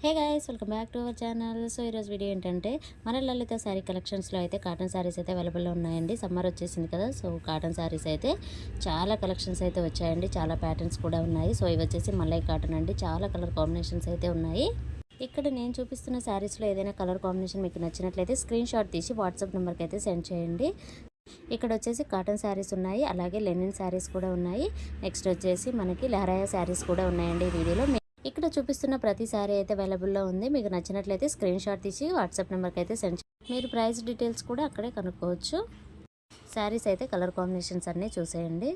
Hey guys, welcome back to our channel. So ఈరోజు video ఏంటంటే మన లలిత శారీ కలెక్షన్స్లో అయితే కాటన్ శారీస్ అయితే అవైలబుల్లో ఉన్నాయండి. సమ్మర్ వచ్చేసింది కదా, సో కాటన్ శారీస్ అయితే చాలా కలెక్షన్స్ అయితే వచ్చాయండి. చాలా ప్యాటర్న్స్ కూడా ఉన్నాయి. సో ఇవి వచ్చేసి మల్లై కాటన్ అండి. చాలా కలర్ కాంబినేషన్స్ అయితే ఉన్నాయి. ఇక్కడ నేను చూపిస్తున్న శారీస్లో ఏదైనా కలర్ కాంబినేషన్ మీకు నచ్చినట్లయితే స్క్రీన్ షాట్ తీసి వాట్సాప్ నెంబర్కి అయితే సెండ్ చేయండి. ఇక్కడ వచ్చేసి కాటన్ శారీస్ ఉన్నాయి, అలాగే లెనిన్ శారీస్ కూడా ఉన్నాయి. నెక్స్ట్ వచ్చేసి మనకి లెహరాయా శారీస్ కూడా ఉన్నాయండి. ఈ వీడియోలో ఇక్కడ చూపిస్తున్న ప్రతి శారీ అయితే అవైలబుల్లో ఉంది. మీకు నచ్చినట్లయితే స్క్రీన్ షాట్ తీసి వాట్సాప్ నెంబర్కి అయితే సెండ్ చేయండి. మీరు ప్రైస్ డీటెయిల్స్ కూడా అక్కడే కనుక్కోవచ్చు. శారీస్ అయితే కలర్ కాంబినేషన్స్ అన్నీ చూసేయండి.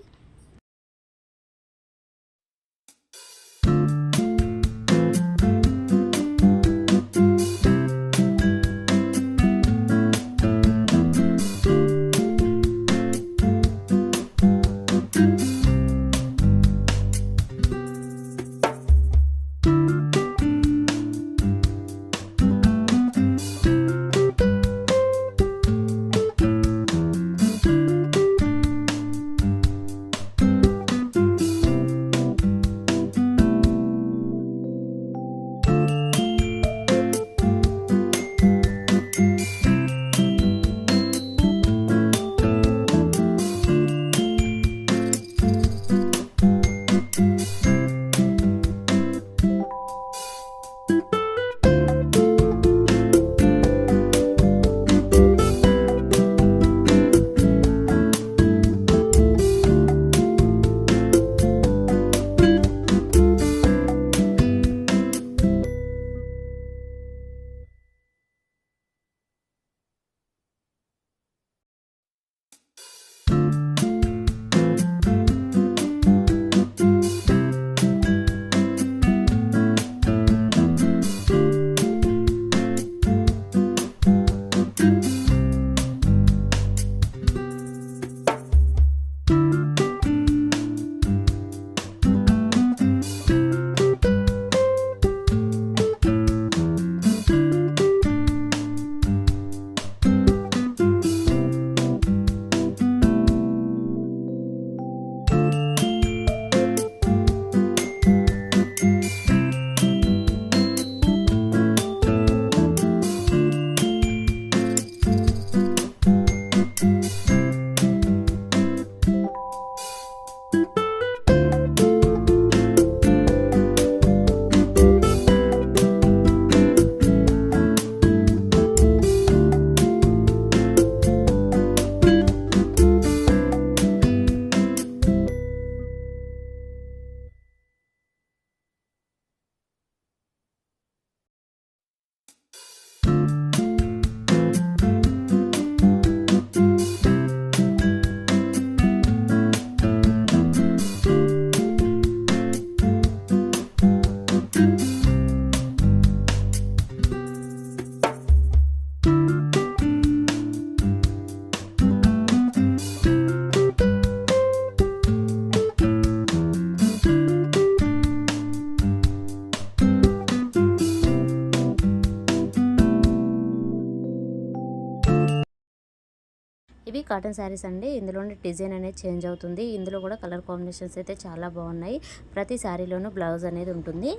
ఇవి కాటన్ శారీస్ అండి. ఇందులోని డిజైన్ అనేది చేంజ్ అవుతుంది. ఇందులో కూడా కలర్ కాంబినేషన్స్ అయితే చాలా బాగున్నాయి. ప్రతి శారీలోనూ బ్లౌజ్ అనేది ఉంటుంది.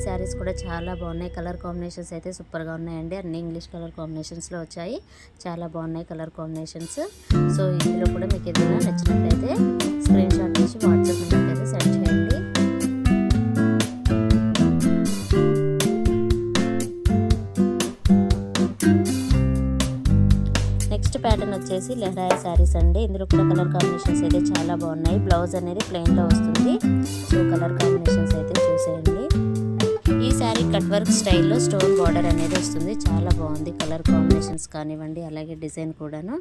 శారీస్ కూడా చాలా బాగున్నాయి. కలర్ కాంబినేషన్స్ అయితే సూపర్గా ఉన్నాయండి. అన్ని ఇంగ్లీష్ కలర్ కాంబినేషన్స్లో వచ్చాయి. చాలా బాగున్నాయి కలర్ కాంబినేషన్స్. సో ఇందులో కూడా మీకు ఏదైనా నచ్చినట్లయితే స్క్రీన్ షాట్ తీసి వాట్సాప్ నెంబర్కి అయితే సెండ్ చేయండి. నెక్స్ట్ ప్యాటర్న్ వచ్చేసి లెహరాయా శారీస్ అండి. ఇందులో కూడా కలర్ కాంబినేషన్స్ అయితే చాలా బాగున్నాయి. బ్లౌజ్ అనేది ప్లెయిన్లో వస్తుంది. సో కలర్ కాంబినేషన్స్ అయితే చూసేయండి. ఈ శారీ కట్ వర్క్ స్టైల్లో స్టోన్ బార్డర్ అనేది వస్తుంది. చాలా బాగుంది కలర్ కాంబినేషన్స్ కానివ్వండి, అలాగే డిజైన్ కూడాను.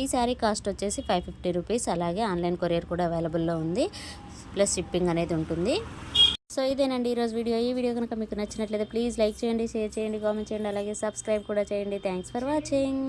ఈ శారీ కాస్ట్ వచ్చేసి 550 రూపీస్. అలాగే ఆన్లైన్ కొరియర్ కూడా అవైలబుల్లో ఉంది, ప్లస్ షిప్పింగ్ అనేది ఉంటుంది. సో ఇదేనండి ఈరోజు వీడియో. ఈ వీడియో కనుక మీకు నచ్చినట్లయితే ప్లీజ్ లైక్ చేయండి, షేర్ చేయండి, కామెంట్ చేయండి, అలాగే సబ్స్క్రైబ్ కూడా చేయండి. Thanks for watching.